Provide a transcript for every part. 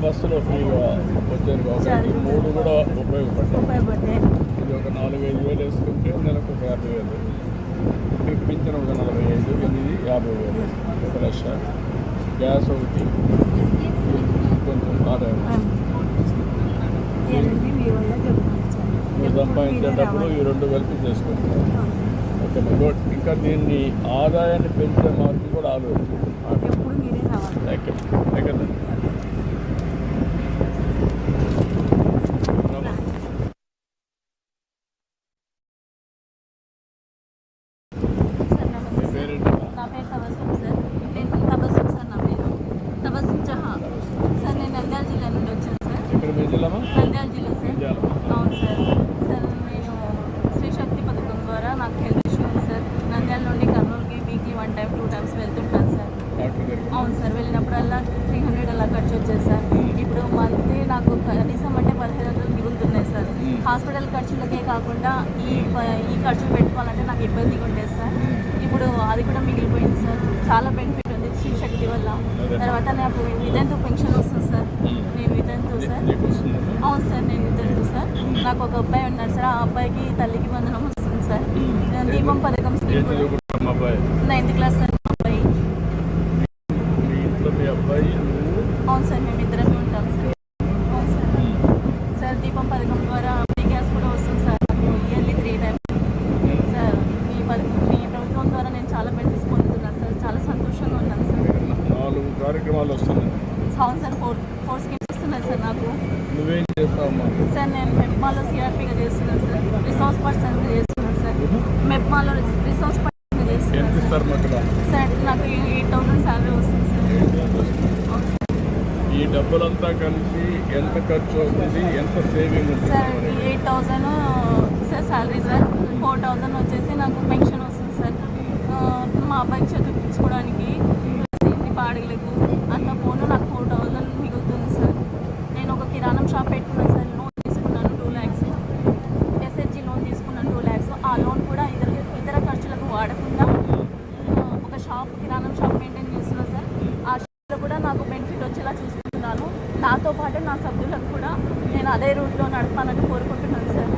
బస్సులో ఫ్రీగా వచ్చారు కాబట్టి 3 కూడా ఉపయోగపడ్డాయి. ఇది ఒక 4-5 వేలు వేసుకుంటే నెలకు ఒక 50,000, మీకు పింఛన్ ఒక 45, 50,000, 1,00,000. గ్యాస్ ఒకటి కొంచెం ఆదాయం సంపాదించేటప్పుడు ఈ 2 కలిపి చేసుకుంటారు. Okay good. ఇంకా దీన్ని ఆదాయాన్ని పెంచే మార్గం కూడా ఆలోచించాలి. నంద్యాల జిల్లా సార్. అవును సార్. సార్ నేను శ్రీ శక్తి పథకం ద్వారా నాకు హెల్త్ ఇష్యూ ఉంది సార్. నంద్యాల నుండి కర్నూలుకి వీక్లీ 1 టైం 2 టైమ్స్ వెళ్తుంటాను సార్. అవును సార్. వెళ్ళినప్పుడల్లా 300 అలా ఖర్చు వచ్చేది సార్. ఇప్పుడు మంత్లీ నాకు కనీసం అంటే 1500 మిగులుతున్నాయి సార్. హాస్పిటల్ ఖర్చులకే కాకుండా ఈ ఖర్చులు పెట్టుకోవాలంటే నాకు ఇబ్బందిగా ఉండేది సార్. ఇప్పుడు అది కూడా మిగిలిపోయింది సార్. చాలా బెనిఫిట్ ఉంది శ్రీ శక్తి వల్ల. తర్వాత నాకు వితంతు పెన్షన్ వస్తుంది సార్. నేను వితంతు సార్. అవును సార్, నేను వితంతు సార్. నాకు ఒక అబ్బాయి ఉన్నాడు సార్. ఆ అబ్బాయికి తల్లికి వందనం వస్తుంది సార్. దీపం పథకం 9th క్లాస్ సార్ మా అబ్బాయి. అవును సార్, మేము ఇద్దరమే ఉంటాం సార్. అవును సార్. సార్ దీపం పథకం ద్వారా ఫ్రీ గ్యాస్ కూడా వస్తుంది సార్. Yearly 3 times sir. మీ ప్రభుత్వం ద్వారా నేను చాలా బెనిఫిట్స్ పొందుతున్నాను సార్. చాలా సంతోషంగా ఉన్నాను సార్. 4 కార్యక్రమాలు వస్తున్నాయి. అవును సార్. 4 స్కీమ్స్ వస్తున్నాయి సార్ నాకు. నువ్వేం చేస్తావమ్మా? సార్ నేను మెప్మాలో సిఆర్పీగా చేస్తున్నాను సార్. రిసోర్స్ పర్సన్గా చేస్తున్నాను సార్. మెప్మాలో రిసోర్స్ పర్సన్గా చేస్తున్నాను సార్. నాకు 8,000 శాలరీ వస్తుంది సార్. ఈ డబ్బులంతా కలిసి ఎంత ఖర్చు అవుతుంది, ఎంత సేవింగ్ ఉంది సార్? 8,000 sir salary sir. 4,000 వచ్చేసి నాకు పెన్షన్ వస్తుంది సార్. మా అబ్బాయికి చదివించుకోవడానికి ఇంటి బాడుగలకు అంత పోను నాకు 4,000 మిగులుతుంది సార్. నేను ఒక కిరాణం షాప్ పెట్టుకున్నాను సార్. లోన్ తీసుకున్నాను 2 lakhs. ఎస్హెచ్జి లోన్ తీసుకున్నాను 2 lakhs. ఆ లోన్ కూడా ఇతర ఖర్చులకు వాడకుండా ఒక కిరాణం షాప్ మెయింటైన్ చేస్తున్నాను సార్. ఆ షాప్లో కూడా నాకు బెనిఫిట్ వచ్చేలా చూసుకుంటున్నాను. నాతో పాటు నా సభ్యులకు కూడా నేను అదే రూట్లో నడపాలని కోరుకుంటున్నాను సార్.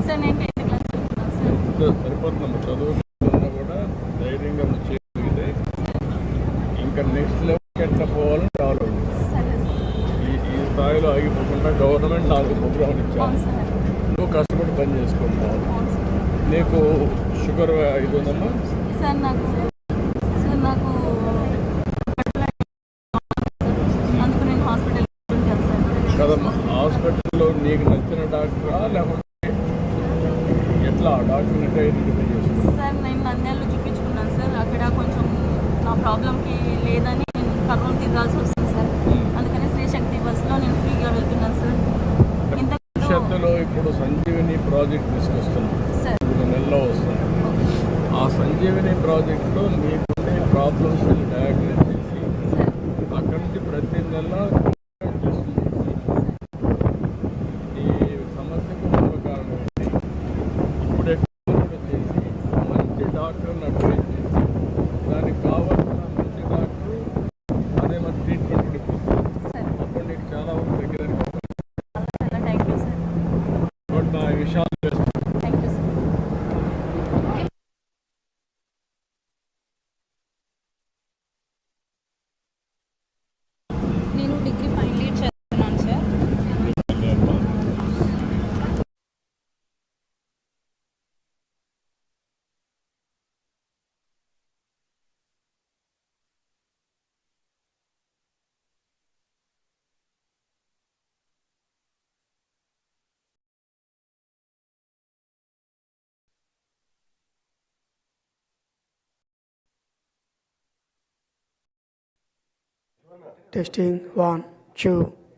సార్ నేను 10th క్లాస్ చదువుతున్నాను సార్. సరిపోతున్నాము. చదువుతున్నా కూడా ధైర్యంగా చేయగలిగితే ఇంకా నెక్స్ట్ లెవెల్కి ఎట్లా పోవాలని ఆలోచించాలి. ఈ స్థాయిలో ఆగిపోకుండా గవర్నమెంట్ నాకు ప్రోగ్రామ్ ఇచ్చాను. నువ్వు కష్టపడి పని చేసుకుంటావు. నీకు షుగర్ ఇది ఉందమ్మా? సార్ నాకు అందుకు నేను హాస్పిటల్ ఉంటాను సార్. కదమ్మా, హాస్పిటల్లో నీకు నచ్చిన డాక్టరా లేకపోతే ఎట్లా డాక్టర్ని ఐడెంటిఫై చేస్తున్నావు? సార్ నేను నంద్యాలలో చూపించుకున్నాను సార్. అక్కడ కొంచెం నా ప్రాబ్లంకి లేదని నేను కర్నూలు తిరగాల్సి వస్తుంది సార్. అందుకని శ్రీ శక్తి బస్సులో నేను ఫ్రీగా వెళ్తున్నాను సార్. భవిష్యత్తులో ఇప్పుడు సంజీవిని ప్రాజెక్ట్ తీసుకొస్తున్నాం సార్. 3 నెలల్లో వస్తుంది. ఆ సంజీవిని ప్రాజెక్టులో మీకుండే ప్రాబ్లమ్స్ డయాగ్నోస్ చేసి అక్కడి నుంచి ప్రతి నెల ఈ సమస్యకు మూల కారణం ఏంటి, ఇప్పుడు ఎక్కువ చేసి మంచి డాక్టర్ని అడ్వైజ్ చేసి దానికి కావాల్సిన మంచి డాక్టర్ అదే మరి ట్రీట్మెంట్ కూడా ఇప్పిస్తారు. అప్పుడు నీకు చాలా వరకు దగ్గర నా విషయాలు నేను డిగ్రీ ఫైనల్ ఇయర్ చదువుతున్నాను సార్. Testing 1 2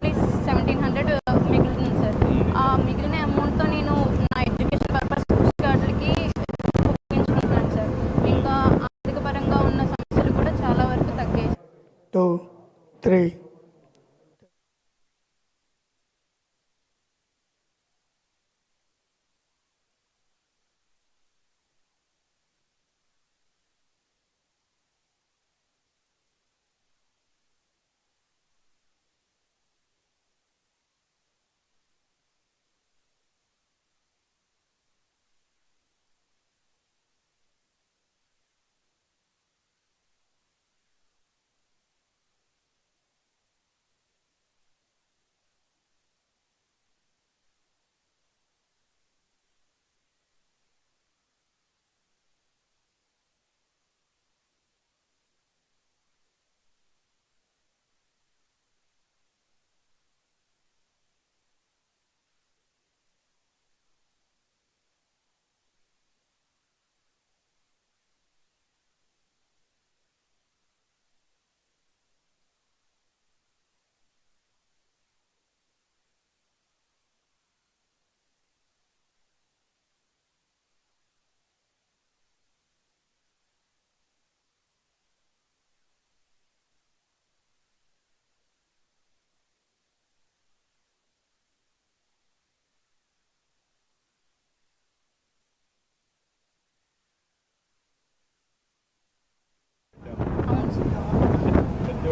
1700 మిగులుతుంది సార్. ఆ మిగిలిన అమౌంట్తో నేను నా ఎడ్యుకేషన్ పర్పస్ కార్డులకి ఉపయోగించుకుంటున్నాను సార్. ఇంకా ఆర్థిక పరంగా ఉన్న సమస్యలు కూడా చాలా వరకు తగ్గాయి. 2 3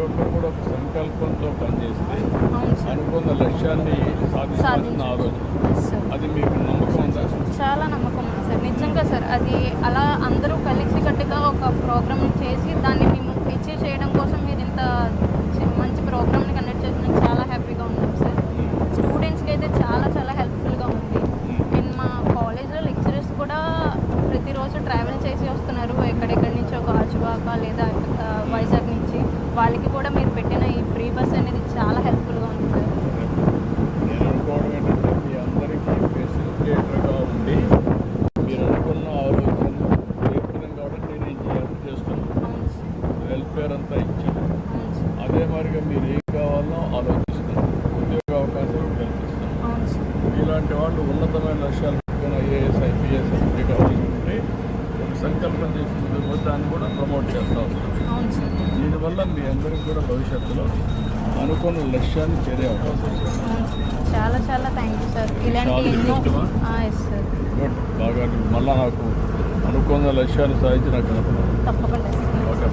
ఒక్కరు కూడా ఒక సంకల్పంతో పనిచేస్తే అవును సార్. అనుకున్న లక్ష్యాన్ని సాధించాల్సిన ఆలోచన సార్. అది మీకు నమ్మకం ఉందా? చాలా నమ్మకం ఉంది సార్. నిజంగా సార్, అది అలా అందరూ కలిసికట్టుగా ఒక ప్రోగ్రామ్ చేసి దాన్ని మేము అచీవ్ చేయడం కోసం మీరు ఇంత మంచి ప్రోగ్రామ్ని కండక్ట్ చేసినందుకు చాలా హ్యాపీగా ఉన్నాం సార్. స్టూడెంట్స్కి అయితే చాలా చాలా హెల్ప్ఫుల్గా ఉంది. అండ్ మా కాలేజ్లో లెక్చరర్స్ కూడా ప్రతిరోజు ట్రావెల్ చేసి వస్తున్నారు ఎక్కడెక్కడి నుంచో, గాజువాక లేదా వైజాగ్ నుంచి. వాళ్ళకి కూడా మీరు పెట్టిన ఈ ఫ్రీ బస్ అనేది చాలా హెల్ప్ఫుల్గా ఉంది సార్. నేను అనుకోవడం ఏంటంటే మీ అందరికీ ఫెసిలిటేటర్గా ఉండి మీరు అనుకున్న ఆలోచన ఏ విధంగా కూడా నేను ఏం చేయాలని చేస్తున్నాను. అవును సార్. వెల్ఫేర్ అంతా ఇచ్చాను. అవును సార్. అదే మరిగా మీరు ఏం కావాలో ఆలోచిస్తున్నాను. ఉద్యోగ అవకాశాలు కల్పిస్తాను. అవును సార్. ఇలాంటి వాళ్ళు ఉన్నతమైన లక్ష్యాలు పెట్టుకుని ఐఏఎస్ ఐపీఎస్ ఎంపీ కావాలనుకుంటే ఒక సంకల్పం చేసి ముందుకు దాన్ని కూడా ప్రమోట్ చేస్తూ వస్తాం. అవును సార్. దీనివల్ల మీ అందరికీ కూడా భవిష్యత్తులో అనుకున్న లక్ష్యాన్ని చేరే అవకాశం ఉంది. అవును సార్. చాలా చాలా థ్యాంక్ యూ సార్. ఇలాంటి చాలా ఎన్నో ఇష్టమా? Yes sir. గుడ్. బాగా మళ్ళీ నాకు అనుకున్న లక్ష్యాలు సాధించి నాకు అనుకున్నాను. తప్పకుండా సార్. ఓకే.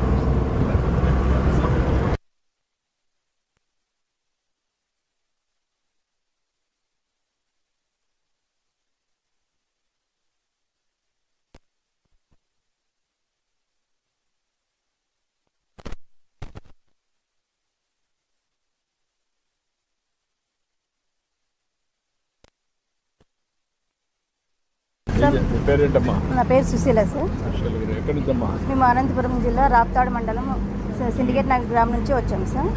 మీ పేరేంటమ్మా? నా పేరు సుశీల సార్. సుశీల గారు ఎక్కడి నుంచమ్మా? మేము అనంతపురం జిల్లా రాప్తాడు మండలం సిండికేట్ నగర్ గ్రామం నుంచి వచ్చాం సార్.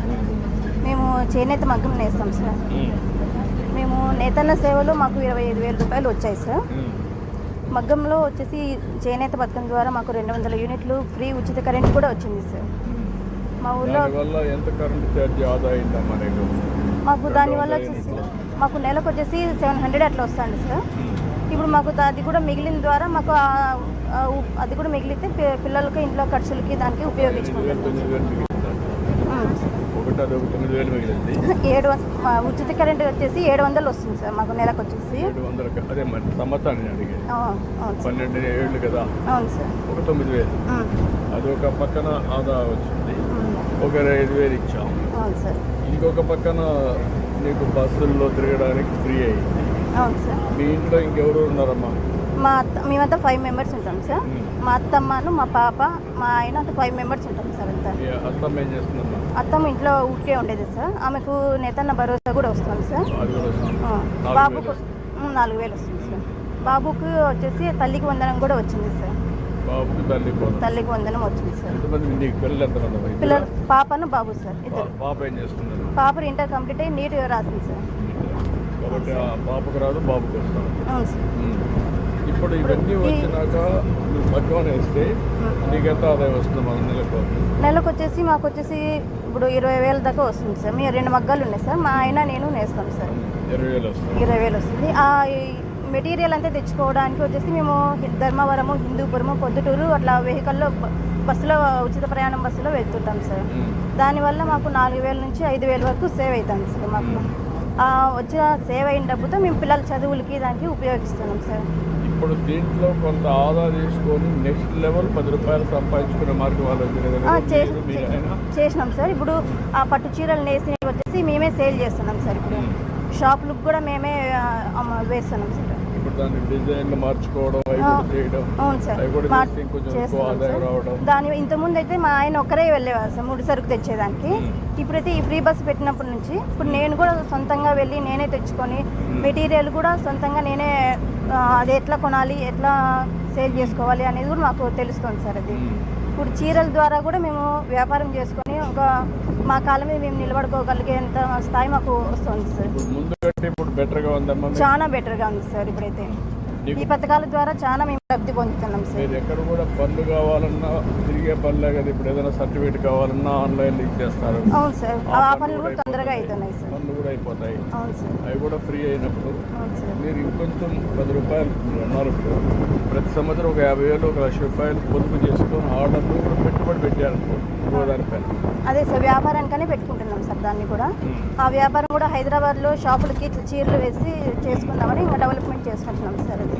మేము చేనేత మగ్గం నేస్తాం సార్. మేము నేతన్న సేవలో మాకు 25,000 రూపాయలు వచ్చాయి సార్. మగ్గంలో వచ్చేసి చేనేత పథకం ద్వారా మాకు 200 యూనిట్లు ఫ్రీ ఉచిత కరెంట్ కూడా వచ్చింది సార్. మా ఊళ్ళో దానివల్ల ఎంత కరెంట్ ఛార్జ్ ఆదా అయిందమ్మా నీకు? మాకు దానివల్ల వచ్చేసి మాకు నెలకు వచ్చేసి 700 అట్లా వస్తుంది సార్. ఇప్పుడు మాకు అది కూడా మిగిలిన ద్వారా మాకు అది కూడా మిగిలితే పిల్లలకి ఇంట్లో ఖర్చులకి దానికి ఉపయోగించుకుంటాం. 9,000 మిగిలిందా? ఒకటి అది 9,000 మిగిలింది. ఉచిత కరెంట్ వచ్చేసి 700 వస్తుంది సార్ మాకు నెలకు వచ్చేసి. 700 అదే మరి సంవత్సరాన్ని అడిగేది. అవును సార్. 12 ఏళ్ళు కదా. అవును సార్. ఒక 9,000 అది ఒక పక్కన ఆదా వచ్చింది. ఒక 5,000 ఇచ్చాం. అవును సార్. ఇంకొక పక్కన నీకు బస్సుల్లో తిరగడానికి ఫ్రీ అయింది. అవును సార్. మీ ఇంట్లో ఇంకెవరు ఉన్నారమ్మా? మేమంతా 5 మెంబర్స్ ఉంటాం సార్. మా అత్తమ్మను, మా పాప, మా ఆయన అంతా 5 మెంబర్స్ ఉంటాం సార్. అంతా మీ అత్తమ్మ ఏం చేస్తుందమ్మా? అత్తమ్మ ఇంట్లో ఊరికే ఉండేది సార్. ఆమెకు నేతన్న భరోసా కూడా వస్తుంది సార్. అది కూడా వస్తుంది. బాబుకు 4,000 వస్తుంది సార్. బాబుకు వచ్చేసి తల్లికి వందనం కూడా వచ్చింది సార్. బాబుకి తల్లికి వందనం వచ్చింది సార్. ఎంతమంది నీకు పిల్లలు ఎంతమంది? పిల్లలు పాపను బాబు సార్ ఇద్దరు. పాప ఏం చేస్తున్నారు? పాప ఇంటర్ కంప్లీట్ అయ్యి నీట్గా రాసింది సార్. కాబట్టి ఆ పాపకు రాదు, బాబుకి వస్తాను. అవును సార్. ఇప్పుడు ఇవన్నీ వచ్చినాక నువ్వు మగ్గం వేస్తే నీకెంత ఆదాయం వస్తుంది మన నెలకు వచ్చేసి మాకు వచ్చేసి ఇప్పుడు 20,000 దాకా వస్తుంది సార్. మేము 2 మగ్గాలు ఉన్నాయి సార్. మా ఆయన నేను నేస్తాం సార్. 20,000 వస్తుంది. 20,000 వస్తుంది. ఆ మెటీరియల్ అంతా తెచ్చుకోవడానికి వచ్చేసి మేము ధర్మవరము, హిందూపురము, పొద్దుటూరు అట్లా వెహికల్లో బస్సులో ఉచిత ప్రయాణం బస్సులో వెళ్తుంటాం సార్. దానివల్ల మాకు 4,000 నుంచి 5,000 వరకు సేవ్ అవుతుంది సార్. మాకు వచ్చిన సేవ్ అయిన డబ్బుతో మేము పిల్లల చదువులకి దానికి ఉపయోగిస్తున్నాం సార్. ఇప్పుడు దీంట్లో కొంత ఆదా తీసుకొని నెక్స్ట్ లెవెల్ 10 రూపాయలు సంపాదించుకునే మార్గం చేసినాం సార్. ఇప్పుడు ఆ పట్టు చీరలు నేసి వచ్చేసి మేమే సేల్ చేస్తున్నాం సార్. ఇప్పుడు షాపులకు కూడా మేమే వేస్తున్నాం సార్. ఇప్పుడు దాన్ని డిజైన్లు మార్చుకోవడం చేయడం. అవును సార్. దాని ఇంతకుముందు అయితే మా ఆయన ఒక్కరే వెళ్ళేవారు సార్ ముడి సరుకు తెచ్చేదానికి. ఇప్పుడైతే ఈ ఫ్రీ బస్ పెట్టినప్పటి నుంచి ఇప్పుడు నేను కూడా సొంతంగా వెళ్ళి నేనే తెచ్చుకొని మెటీరియల్ కూడా సొంతంగా నేనే అది ఎట్లా కొనాలి, ఎట్లా సేల్ చేసుకోవాలి అనేది కూడా మాకు తెలుస్తుంది సార్. అది ఇప్పుడు చీరల ద్వారా కూడా మేము వ్యాపారం చేసుకొని ఒక మా కాలం మీద మేము నిలబడుకోగలిగేంత స్థాయి మాకు వస్తుంది సార్. చాలా బెటర్గా ఉంది సార్. ఇప్పుడైతే ఈ పథకాల ద్వారా చాలా మేము లబ్ధి పొందుతున్నాం సార్. ఎక్కడ కూడా పనులు కావాలన్నా తిరిగే పనులే కదా. ఇప్పుడు ఏదైనా సర్టిఫికేట్ కావాలన్నా ఆన్లైన్లో ఇచ్చేస్తారు. అవును సార్. ఆ పనులు కూడా తొందరగా అవుతున్నాయి సార్. పనులు కూడా అయిపోతాయి. అవును సార్. అవి కూడా ఫ్రీ అయినప్పుడు అవును సార్. మీరు ఇంకొంచెం 10 రూపాయలు అన్నారు. ఇప్పుడు ప్రతి సంవత్సరం ఒక 50,000 ఒక 1,00,000 రూపాయలు పొదుపు చేసుకొని ఆర్డర్లు కూడా పెట్టుబడి పెట్టారనుకో దానిపైన. అదే సార్ వ్యాపారానికనే పెట్టుకుంటున్నాం సార్. దాన్ని కూడా ఆ వ్యాపారం కూడా హైదరాబాద్లో షాపులకి ఇట్లా చీరలు వేసి చేసుకుందామని ఇంకా డెవలప్మెంట్ చేసుకుంటున్నాం సార్. అది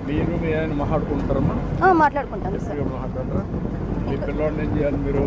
మీరు మీ ఆయన మాట్లాడుకుంటారమ్మా? మాట్లాడుకుంటాను సార్. మాట్లాడతారా? మీ పిల్లవాడిని ఏం చేయాలి మీరు?